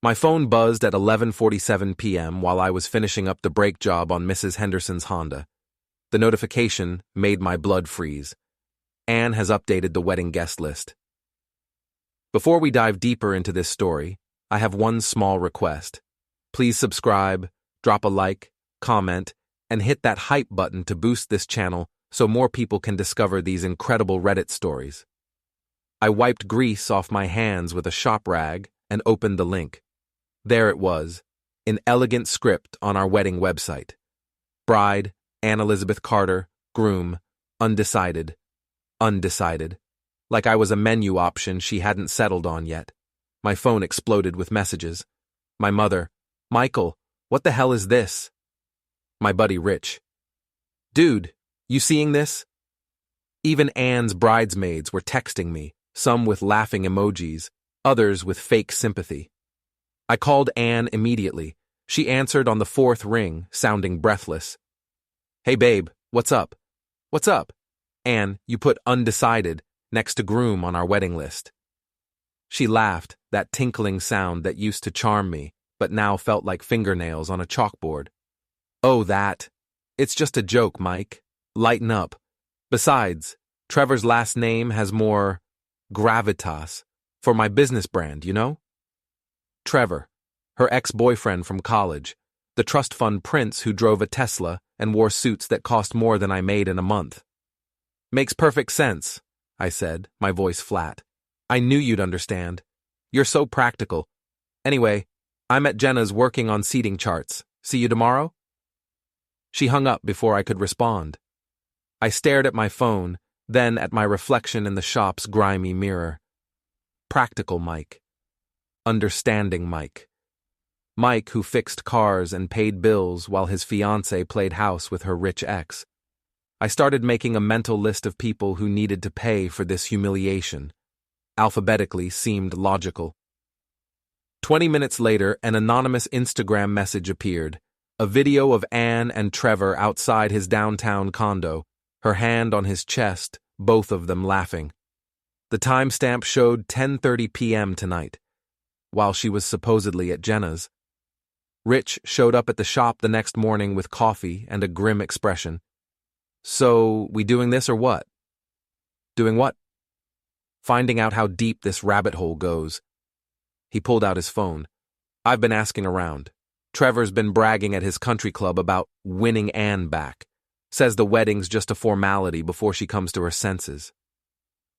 My phone buzzed at 11:47 p.m. while I was finishing up the brake job on Mrs. Henderson's Honda. The notification made my blood freeze. Anne has updated the wedding guest list. Before we dive deeper into this story, I have one small request. Please subscribe, drop a like, comment, and hit that hype button to boost this channel so more people can discover these incredible Reddit stories. I wiped grease off my hands with a shop rag and opened the link. There it was, in elegant script on our wedding website. Bride, Anne Elizabeth Carter, groom, undecided. Undecided. Like I was a menu option she hadn't settled on yet. My phone exploded with messages. My mother, Michael, what the hell is this? My buddy Rich. Dude, you seeing this? Even Anne's bridesmaids were texting me, some with laughing emojis, others with fake sympathy. I called Anne immediately. She answered on the fourth ring, sounding breathless. Hey babe, what's up? What's up? Anne, you put undecided next to groom on our wedding list. She laughed, that tinkling sound that used to charm me, but now felt like fingernails on a chalkboard. Oh, that. It's just a joke, Mike. Lighten up. Besides, Trevor's last name has more gravitas for my business brand, you know? Trevor, her ex-boyfriend from college, the trust fund prince who drove a Tesla and wore suits that cost more than I made in a month. Makes perfect sense, I said, my voice flat. I knew you'd understand. You're so practical. Anyway, I'm at Jenna's working on seating charts. See you tomorrow? She hung up before I could respond. I stared at my phone, then at my reflection in the shop's grimy mirror. Practical Mike. Understanding Mike. Mike who fixed cars and paid bills while his fiancée played house with her rich ex. I started making a mental list of people who needed to pay for this humiliation. Alphabetically seemed logical. 20 minutes later, an anonymous Instagram message appeared. A video of Anne and Trevor outside his downtown condo, her hand on his chest, both of them laughing. The timestamp showed 10:30 p.m. tonight, while she was supposedly at Jenna's. Rich showed up at the shop the next morning with coffee and a grim expression. So, we doing this or what? Doing what? Finding out how deep this rabbit hole goes. He pulled out his phone. I've been asking around. Trevor's been bragging at his country club about winning Anne back. Says the wedding's just a formality before she comes to her senses.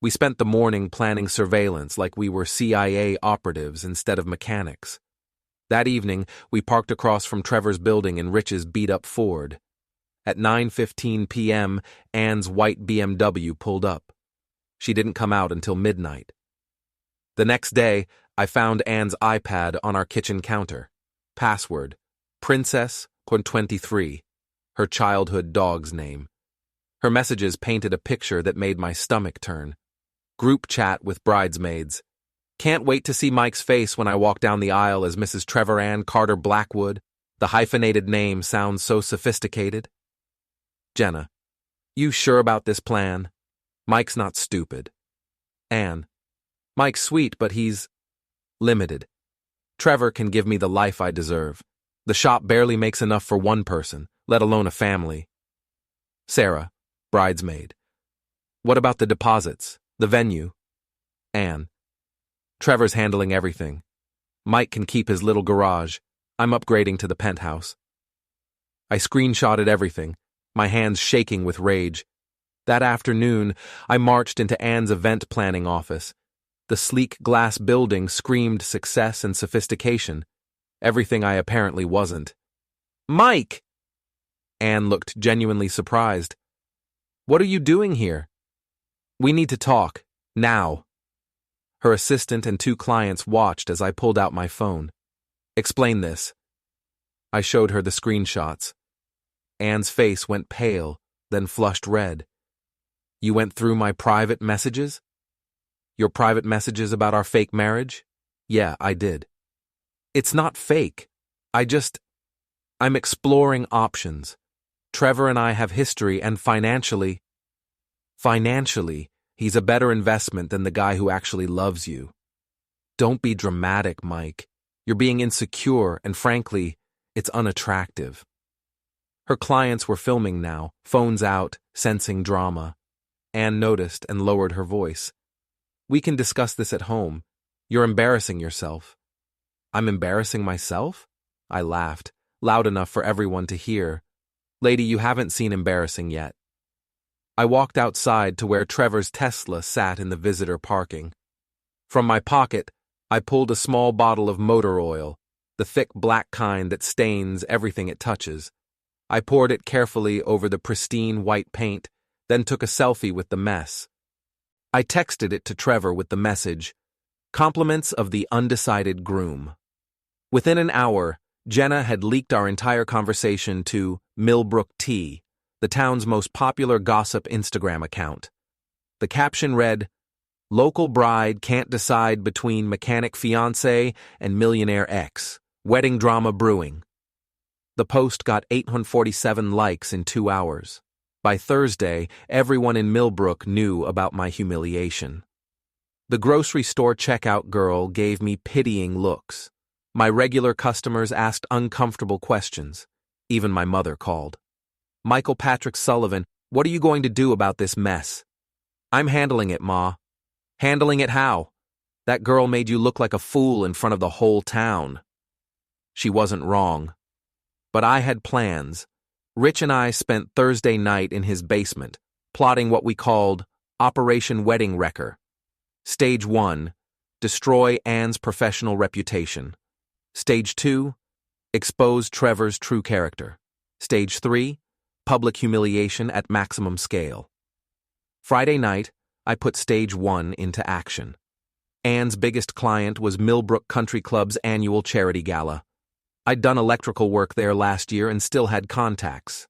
We spent the morning planning surveillance like we were CIA operatives instead of mechanics. That evening, we parked across from Trevor's building in Rich's beat-up Ford. At 9:15 p.m., Anne's white BMW pulled up. She didn't come out until midnight. The next day, I found Anne's iPad on our kitchen counter. Password, Princess.23, her childhood dog's name. Her messages painted a picture that made my stomach turn. Group chat with bridesmaids. Can't wait to see Mike's face when I walk down the aisle as Mrs. Trevor Ann Carter Blackwood. The hyphenated name sounds so sophisticated. Jenna, you sure about this plan? Mike's not stupid. Anne, Mike's sweet, but he's limited. Trevor can give me the life I deserve. The shop barely makes enough for one person, let alone a family. Sarah, bridesmaid. What about the deposits, the venue? Anne, Trevor's handling everything. Mike can keep his little garage. I'm upgrading to the penthouse. I screenshotted everything, my hands shaking with rage. That afternoon, I marched into Anne's event planning office. The sleek glass building screamed success and sophistication, everything I apparently wasn't. Mike! Anne looked genuinely surprised. What are you doing here? We need to talk, now. Her assistant and 2 clients watched as I pulled out my phone. Explain this. I showed her the screenshots. Anne's face went pale, then flushed red. You went through my private messages? Your private messages about our fake marriage? Yeah, I did. It's not fake. I'm exploring options. Trevor and I have history and financially, he's a better investment than the guy who actually loves you. Don't be dramatic, Mike. You're being insecure, and frankly, it's unattractive. Her clients were filming now, phones out, sensing drama. Anne noticed and lowered her voice. We can discuss this at home. You're embarrassing yourself. I'm embarrassing myself? I laughed, loud enough for everyone to hear. Lady, you haven't seen embarrassing yet. I walked outside to where Trevor's Tesla sat in the visitor parking. From my pocket, I pulled a small bottle of motor oil, the thick black kind that stains everything it touches. I poured it carefully over the pristine white paint, then took a selfie with the mess. I texted it to Trevor with the message, "Compliments of the undecided groom." Within an hour, Jenna had leaked our entire conversation to Millbrook Tea, the town's most popular gossip Instagram account. The caption read, "Local bride can't decide between mechanic fiancé and millionaire ex. Wedding drama brewing." The post got 847 likes in 2 hours. By Thursday, everyone in Millbrook knew about my humiliation. The grocery store checkout girl gave me pitying looks. My regular customers asked uncomfortable questions. Even my mother called. "Michael Patrick Sullivan, what are you going to do about this mess?" "I'm handling it, Ma." "Handling it how?" "That girl made you look like a fool in front of the whole town." She wasn't wrong. But I had plans. Rich and I spent Thursday night in his basement, plotting what we called Operation Wedding Wrecker. Stage 1, destroy Anne's professional reputation. Stage 2, expose Trevor's true character. Stage 3, public humiliation at maximum scale. Friday night, I put Stage 1 into action. Anne's biggest client was Millbrook Country Club's annual charity gala. I'd done electrical work there last year and still had contacts.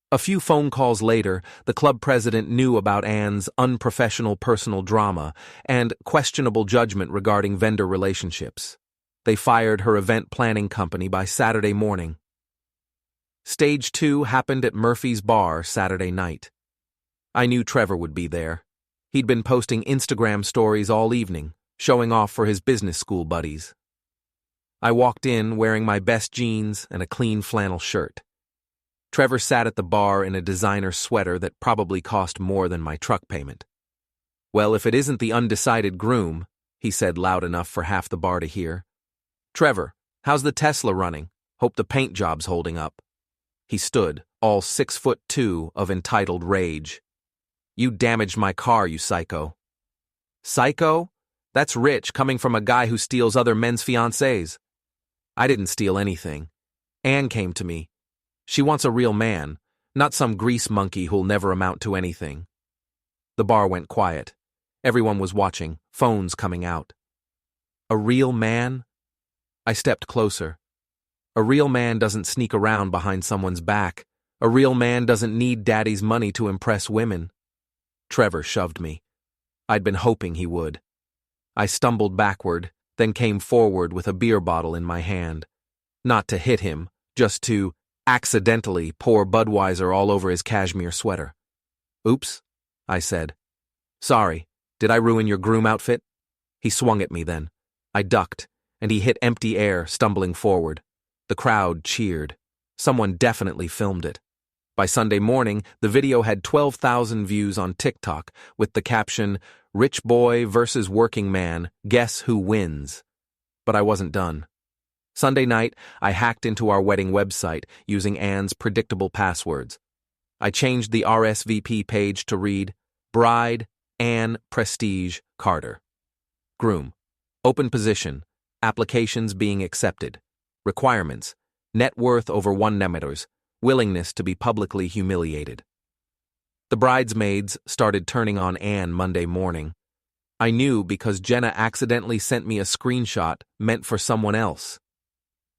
A few phone calls later, the club president knew about Anne's unprofessional personal drama and questionable judgment regarding vendor relationships. They fired her event planning company by Saturday morning. Stage 2 happened at Murphy's Bar Saturday night. I knew Trevor would be there. He'd been posting Instagram stories all evening, showing off for his business school buddies. I walked in wearing my best jeans and a clean flannel shirt. Trevor sat at the bar in a designer sweater that probably cost more than my truck payment. "Well, if it isn't the undecided groom," he said loud enough for half the bar to hear. "Trevor, how's the Tesla running? Hope the paint job's holding up." He stood, all 6'2" of entitled rage. "You damaged my car, you psycho." "Psycho? That's rich coming from a guy who steals other men's fiancés." "I didn't steal anything. Anne came to me. She wants a real man, not some grease monkey who'll never amount to anything." The bar went quiet. Everyone was watching, phones coming out. A real man? I stepped closer. A real man doesn't sneak around behind someone's back. A real man doesn't need daddy's money to impress women. Trevor shoved me. I'd been hoping he would. I stumbled backward, then came forward with a beer bottle in my hand. Not to hit him, just to accidentally pour Budweiser all over his cashmere sweater. "Oops," I said. "Sorry, did I ruin your groom outfit?" He swung at me then. I ducked, and he hit empty air, stumbling forward. The crowd cheered. Someone definitely filmed it. By Sunday morning, the video had 12,000 views on TikTok with the caption, "Rich boy versus working man, guess who wins?" But I wasn't done. Sunday night, I hacked into our wedding website using Anne's predictable passwords. I changed the RSVP page to read, "Bride, Anne Prestige Carter. Groom. Open position. Applications being accepted. Requirements. Net worth over 1 million. Willingness to be publicly humiliated." The bridesmaids started turning on Anne Monday morning. I knew because Jenna accidentally sent me a screenshot meant for someone else.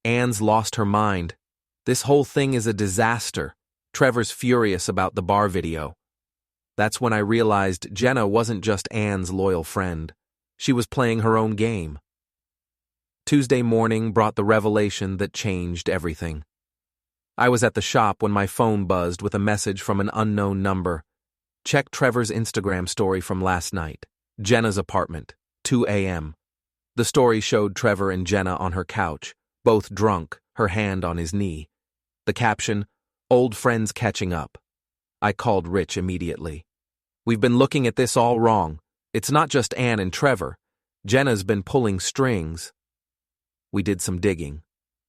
Anne's lost her mind. This whole thing is a disaster. Trevor's furious about the bar video. That's when I realized Jenna wasn't just Anne's loyal friend. She was playing her own game. Tuesday morning brought the revelation that changed everything. I was at the shop when my phone buzzed with a message from an unknown number. "Check Trevor's Instagram story from last night. Jenna's apartment, 2 a.m. The story showed Trevor and Jenna on her couch, both drunk, her hand on his knee. The caption, "Old friends catching up." I called Rich immediately. "We've been looking at this all wrong. It's not just Ann and Trevor. Jenna's been pulling strings." We did some digging.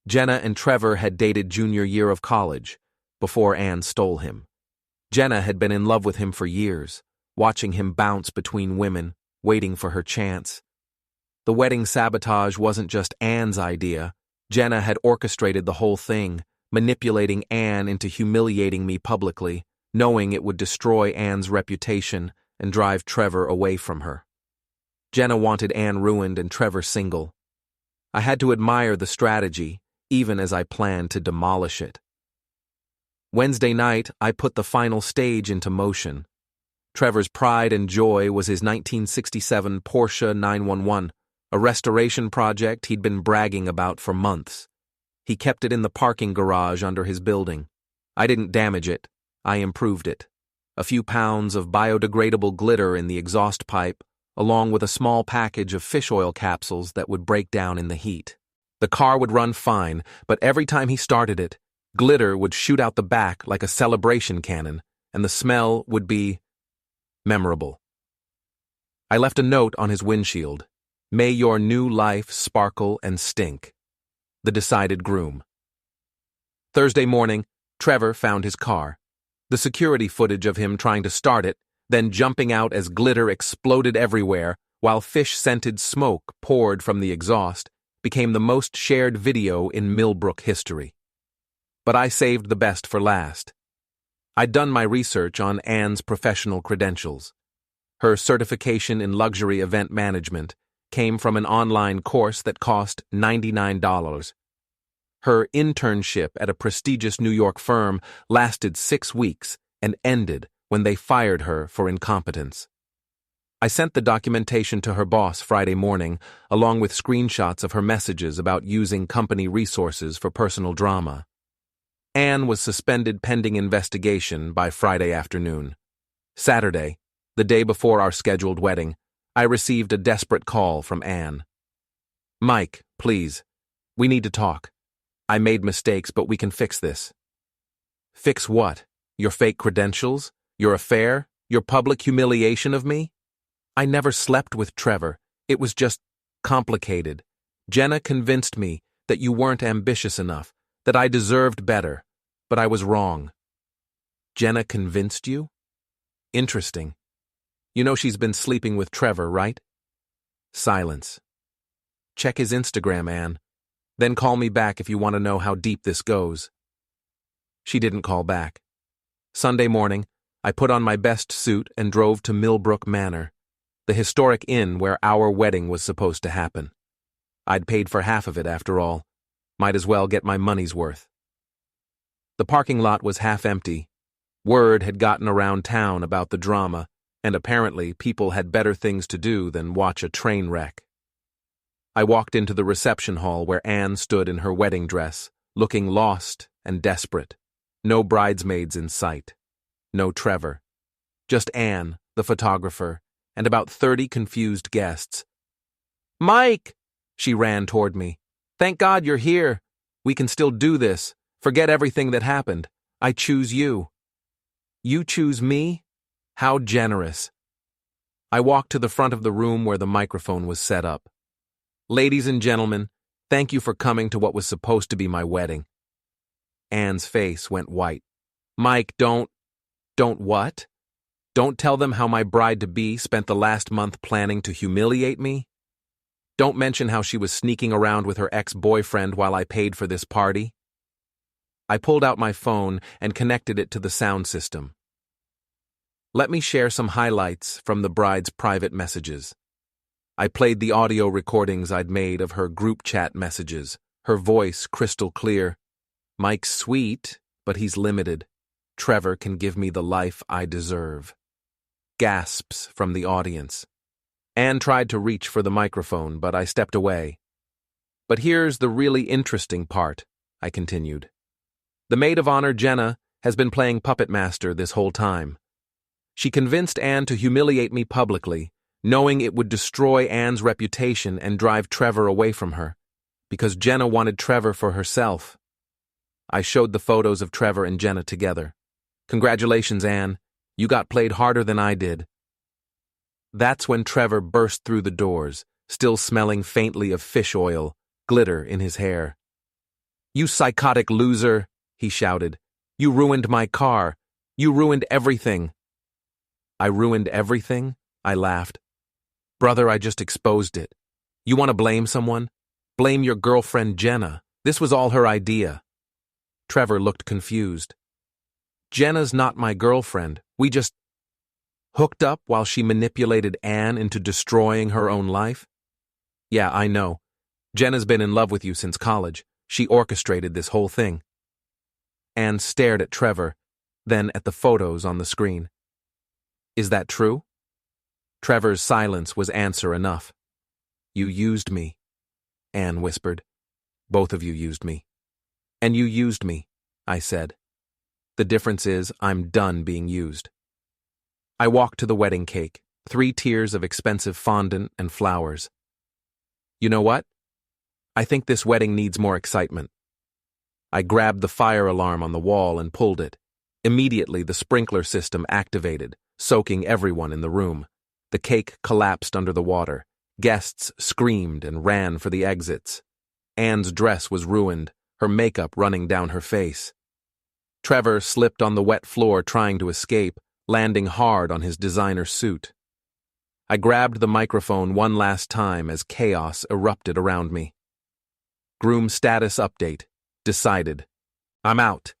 Jenna and Trevor had dated junior year of college, before Ann stole him. Jenna had been in love with him for years, watching him bounce between women, waiting for her chance. The wedding sabotage wasn't just Ann's idea. Jenna had orchestrated the whole thing, manipulating Ann into humiliating me publicly, knowing it would destroy Ann's reputation and drive Trevor away from her. Jenna wanted Ann ruined and Trevor single. I had to admire the strategy, even as I planned to demolish it. Wednesday night, I put the final stage into motion. Trevor's pride and joy was his 1967 Porsche 911, a restoration project he'd been bragging about for months. He kept it in the parking garage under his building. I didn't damage it, I improved it. A few pounds of biodegradable glitter in the exhaust pipe, along with a small package of fish oil capsules that would break down in the heat. The car would run fine, but every time he started it, glitter would shoot out the back like a celebration cannon, and the smell would be memorable. I left a note on his windshield. "May your new life sparkle and stink. The Decided Groom." Thursday morning, Trevor found his car. The security footage of him trying to start it, then jumping out as glitter exploded everywhere while fish-scented smoke poured from the exhaust, became the most shared video in Millbrook history. But I saved the best for last. I'd done my research on Ann's professional credentials. Her certification in luxury event management came from an online course that cost $99. Her internship at a prestigious New York firm lasted 6 weeks and ended when they fired her for incompetence. I sent the documentation to her boss Friday morning, along with screenshots of her messages about using company resources for personal drama. Ann was suspended pending investigation by Friday afternoon. Saturday, the day before our scheduled wedding, I received a desperate call from Ann. "Mike, please. We need to talk. I made mistakes, but we can fix this." "Fix what? Your fake credentials? Your affair? Your public humiliation of me?" "I never slept with Trevor. It was just complicated. Jenna convinced me that you weren't ambitious enough, that I deserved better, but I was wrong." "Jenna convinced you? Interesting. You know she's been sleeping with Trevor, right?" Silence. "Check his Instagram, Ann. Then call me back if you want to know how deep this goes." She didn't call back. Sunday morning, I put on my best suit and drove to Millbrook Manor, the historic inn where our wedding was supposed to happen. I'd paid for half of it after all. Might as well get my money's worth. The parking lot was half empty. Word had gotten around town about the drama, and apparently people had better things to do than watch a train wreck. I walked into the reception hall where Ann stood in her wedding dress, looking lost and desperate. No bridesmaids in sight. No Trevor. Just Ann, the photographer, and about 30 confused guests. "Mike!" She ran toward me. "Thank God you're here. We can still do this. Forget everything that happened. I choose you." "You choose me? How generous." I walked to the front of the room where the microphone was set up. "Ladies and gentlemen, thank you for coming to what was supposed to be my wedding." Ann's face went white. "Mike, don't what? Don't tell them how my bride-to-be spent the last month planning to humiliate me? Don't mention how she was sneaking around with her ex-boyfriend while I paid for this party?" I pulled out my phone and connected it to the sound system. Let me share some highlights from the bride's private messages. I played the audio recordings I'd made of her group chat messages, her voice crystal clear. "Mike's sweet, but he's limited. Trevor can give me the life I deserve." Gasps from the audience. Ann tried to reach for the microphone, but I stepped away. "But here's the really interesting part," I continued. "The maid of honor, Jenna, has been playing puppet master this whole time. She convinced Ann to humiliate me publicly, knowing it would destroy Anne's reputation and drive Trevor away from her, because Jenna wanted Trevor for herself. I showed the photos of Trevor and Jenna together. Congratulations, Anne. You got played harder than I did. That's when Trevor burst through the doors, still smelling faintly of fish oil, glitter in his hair. You psychotic loser, he shouted. You ruined my car. You ruined everything. I ruined everything? I laughed. Brother, I just exposed it. You want to blame someone? Blame your girlfriend Jenna. This was all her idea. Trevor looked confused. Jenna's not my girlfriend. We just hooked up while she manipulated Anne into destroying her own life? Yeah, I know. Jenna's been in love with you since college. She orchestrated this whole thing. Anne stared at Trevor, then at the photos on the screen. Is that true? Trevor's silence was answer enough. You used me, Anne whispered. Both of you used me. And you used me, I said. The difference is I'm done being used. I walked to the wedding cake, 3 tiers of expensive fondant and flowers. You know what? I think this wedding needs more excitement. I grabbed the fire alarm on the wall and pulled it. Immediately, the sprinkler system activated, soaking everyone in the room. The cake collapsed under the water. Guests screamed and ran for the exits. Anne's dress was ruined, her makeup running down her face. Trevor slipped on the wet floor trying to escape, landing hard on his designer suit. I grabbed the microphone one last time as chaos erupted around me. Groom status update. Decided. I'm out.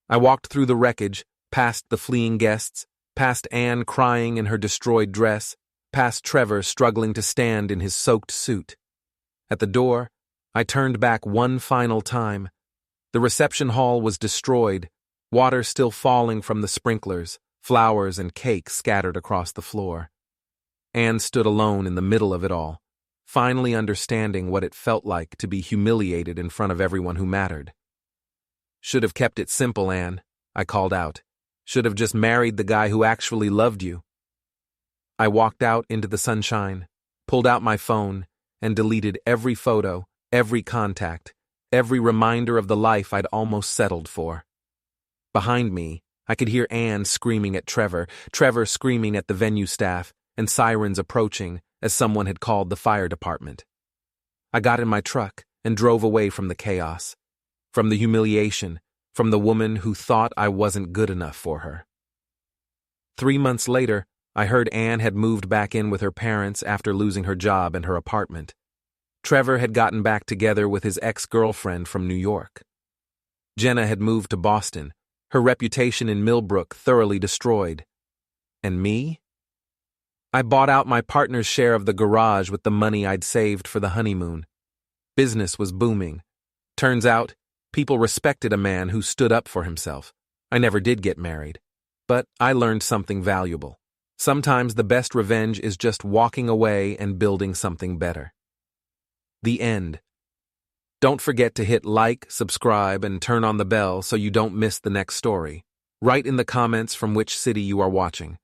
I walked through the wreckage, past the fleeing guests, past Anne crying in her destroyed dress, past Trevor struggling to stand in his soaked suit. At the door, I turned back one final time. The reception hall was destroyed, water still falling from the sprinklers, flowers and cake scattered across the floor. Anne stood alone in the middle of it all, finally understanding what it felt like to be humiliated in front of everyone who mattered. Should have kept it simple, Anne, I called out. Should have just married the guy who actually loved you. I walked out into the sunshine, pulled out my phone, and deleted every photo, every contact, every reminder of the life I'd almost settled for. Behind me, I could hear Anne screaming at Trevor, Trevor screaming at the venue staff, and sirens approaching as someone had called the fire department. I got in my truck and drove away from the chaos, from the humiliation, from the woman who thought I wasn't good enough for her. 3 months later, I heard Anne had moved back in with her parents after losing her job and her apartment. Trevor had gotten back together with his ex-girlfriend from New York. Jenna had moved to Boston, her reputation in Millbrook thoroughly destroyed. And me? I bought out my partner's share of the garage with the money I'd saved for the honeymoon. Business was booming. Turns out, people respected a man who stood up for himself. I never did get married, but I learned something valuable. Sometimes the best revenge is just walking away and building something better. The end. Don't forget to hit like, subscribe, and turn on the bell so you don't miss the next story. Write in the comments from which city you are watching.